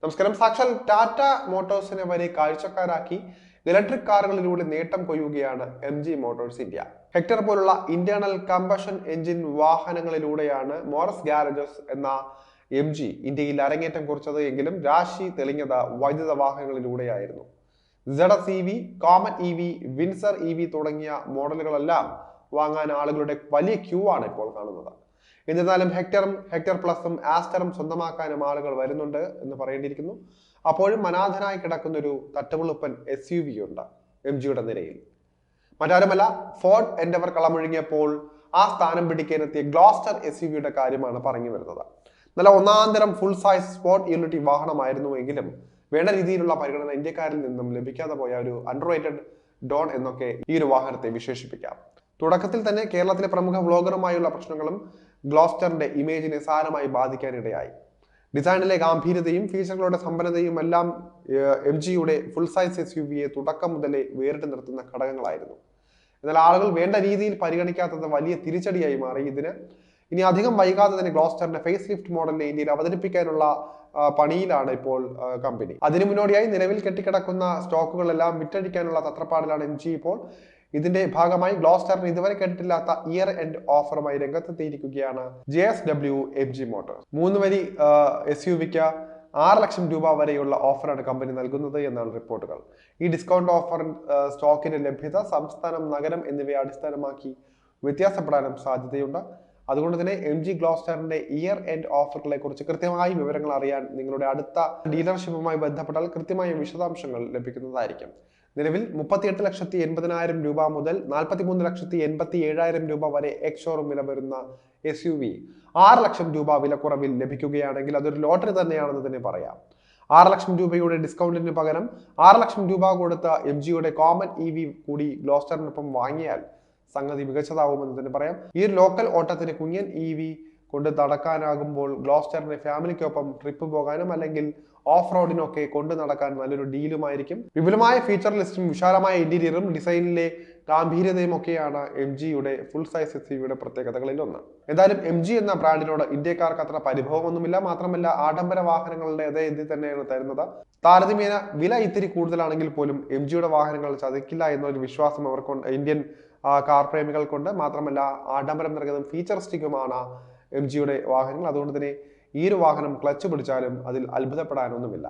നമസ്കാരം. സാക്ഷാൽ ടാറ്റ മോട്ടോഴ്സിനെ വരെ കാഴ്ചക്കാരാക്കി ഇലക്ട്രിക് കാറുകളിലൂടെ നേട്ടം കൊയ്യുകയാണ് MG മോട്ടോഴ്സ് ഇന്ത്യ. ഹെക്ടർ പോലുള്ള ഇന്റേണൽ കമ്പഷൻ എഞ്ചിൻ വാഹനങ്ങളിലൂടെയാണ് മോറസ് ഗാരേജസ് എന്ന MG ഇന്ത്യയിൽ അരങ്ങേറ്റം കുറിച്ചത് എങ്കിലും രാശി തെളിഞ്ഞത് വൈദ്യുത വാഹനങ്ങളിലൂടെയായിരുന്നു. ZS EV, Comet EV, Windsor EV തുടങ്ങിയ മോഡലുകളെല്ലാം വാങ്ങാൻ ആളുകളുടെ വലിയ ക്യൂ ആണ് ഇപ്പോൾ കാണുന്നത്. എന്നിരുന്നാലും ഹെക്ടർ പ്ലസും ആസ്റ്ററും സ്വന്തമാക്കാനും ആളുകൾ വരുന്നുണ്ട് എന്ന് പറയേണ്ടിയിരിക്കുന്നു. അപ്പോഴും അനാഥനായി കിടക്കുന്ന ഒരു തട്ടുപൊളുപ്പൻ SUV ഉണ്ട് MGയുടെ നിരയിൽ. മറ്റാരുമല്ല, ഫോർഡ് എൻഡവർ കളമൊഴുകിയപ്പോൾ ആ സ്ഥാനം പിടിക്കാനെത്തിയ ഗ്ലോസ്റ്റർ SUVയുടെ കാര്യമാണ് പറഞ്ഞു വരുന്നത്. നല്ല ഒന്നാന്തരം ഫുൾ സൈസ് സ്പോർട്ട് യൂണിറ്റി വാഹനമായിരുന്നുവെങ്കിലും വേണ്ട രീതിയിലുള്ള പരിഗണന ഇന്ത്യക്കാരിൽ നിന്നും ലഭിക്കാതെ പോയ ഒരു അണ്ടർറേറ്റഡ് ഡോൺ എന്നൊക്കെ ഈ ഒരു വാഹനത്തെ വിശേഷിപ്പിക്കാം. തുടക്കത്തിൽ തന്നെ കേരളത്തിലെ പ്രമുഖ വ്ളോഗറുമായുള്ള പ്രശ്നങ്ങളും ഗ്ലോസ്റ്ററിന്റെ ഇമേജിനെ സാരമായി ബാധിക്കാനിടയായി. ഡിസൈനിലെ ഗാംഭീര്യതയും ഫീച്ചറുകളുടെ സമ്പന്നതയും എല്ലാം MGയുടെ ഫുൾ സൈസ് SUVയെ തുടക്കം മുതലേ വേറിട്ട് നിർത്തുന്ന ഘടകങ്ങളായിരുന്നു. എന്നാൽ ആളുകൾ വേണ്ട രീതിയിൽ പരിഗണിക്കാത്തത് വലിയ തിരിച്ചടിയായി മാറി. ഇനി അധികം വൈകാതെ തന്നെ ഗ്ലോസ്റ്ററിന്റെ ഫേസ് ലിഫ്റ്റ് മോഡലിനെ ഇന്ത്യയിൽ അവതരിപ്പിക്കാനുള്ള പണിയിലാണ് ഇപ്പോൾ കമ്പനി. അതിനു മുന്നോടിയായി നിലവിൽ കെട്ടിക്കിടക്കുന്ന സ്റ്റോക്കുകളെല്ലാം വിറ്റഴിക്കാനുള്ള തത്രപ്പാടിലാണ് MG ഇപ്പോൾ. ഇതിന്റെ ഭാഗമായി ഗ്ലോസ്റ്ററിന് ഇതുവരെ കേട്ടിട്ടില്ലാത്ത ഇയർ എൻഡ് ഓഫറുമായി രംഗത്തെത്തിയിരിക്കുകയാണ് JSW MG മോട്ടോഴ്സ്. 3 വരി SUVക്ക് 6 ലക്ഷം രൂപ വരെയുള്ള ഓഫറാണ് കമ്പനി നൽകുന്നത് എന്നാണ് റിപ്പോർട്ടുകൾ. ഈ ഡിസ്കൗണ്ട് ഓഫർ സ്റ്റോക്കിന്റെ ലഭ്യത, സംസ്ഥാനം, നഗരം എന്നിവയെ അടിസ്ഥാനമാക്കി വ്യത്യാസപ്പെടാനും സാധ്യതയുണ്ട്. അതുകൊണ്ട് തന്നെ MG ഗ്ലോസ്റ്ററിന്റെ ഇയർ എൻഡ് ഓഫറുകളെ കുറിച്ച് കൃത്യമായി വിവരങ്ങൾ അറിയാൻ നിങ്ങളുടെ അടുത്ത ഡീലർഷിപ്പുമായി ബന്ധപ്പെട്ടാൽ കൃത്യമായ വിശദാംശങ്ങൾ ലഭിക്കുന്നതായിരിക്കും. നിലവിൽ 38,80,000 രൂപ മുതൽ 43,87,000 രൂപ വരെ എക്സ് ഷോറൂം വില വരുന്ന SUV 6 ലക്ഷം രൂപ വിലക്കുറവിൽ ലഭിക്കുകയാണെങ്കിൽ അതൊരു ലോട്ടറി തന്നെയാണെന്ന് തന്നെ പറയാം. 6 ലക്ഷം രൂപയുടെ ഡിസ്കൗണ്ടിന് പകരം 6 ലക്ഷം രൂപ കൊടുത്ത MGയുടെ കോമറ്റ് EV കൂടി ഗ്ലോസ്റ്ററിനൊപ്പം വാങ്ങിയാൽ സംഗതി മികച്ചതാവുമെന്ന് തന്നെ പറയാം. ഈ ഒരു ലോക്കൽ ഓട്ടത്തിന് കുഞ്ഞൻ EV കൊണ്ട് നടക്കാനാകുമ്പോൾ ഗ്ലോസ്റ്ററിന്റെ ഫാമിലിക്കൊപ്പം ട്രിപ്പ് പോകാനും അല്ലെങ്കിൽ ഓഫ് റോഡിനൊക്കെ കൊണ്ടു നടക്കാൻ നല്ലൊരു ഡീലുമായിരിക്കും. വിപുലമായ ഫീച്ചർ ലിസ്റ്റും വിശാലമായ ഇന്റീരിയറും ഡിസൈനിലെ ഗാംഭീര്യതയും ഒക്കെയാണ് MGയുടെ ഫുൾ സൈസ് SUVയുടെ പ്രത്യേകതകളിൽ ഒന്ന്. എന്തായാലും MG എന്ന ബ്രാൻഡിനോട് ഇന്ത്യക്കാർക്ക് അത്ര പരിഭവമൊന്നുമില്ല. മാത്രമല്ല, ആഡംബര വാഹനങ്ങളുടെ അതേ ഇത് തന്നെയാണ് തരുന്നത്. താരതമ്യേന വില ഇത്തിരി കൂടുതലാണെങ്കിൽ പോലും MGയുടെ വാഹനങ്ങൾ ചതിക്കില്ല എന്നൊരു വിശ്വാസം അവർക്കുണ്ട്, ഇന്ത്യൻ കാർ പ്രേമികൾക്കുണ്ട്. മാത്രമല്ല, ആഡംബരം നിറഞ്ഞതും ഫീച്ചറിസ്റ്റിക്കുമാണ് MGയുടെ വാഹനങ്ങൾ. അതുകൊണ്ട് തന്നെ ഈ ഒരു വാഹനം ക്ലച്ച് പിടിച്ചാലും അതിൽ അത്ഭുതപ്പെടാനൊന്നുമില്ല.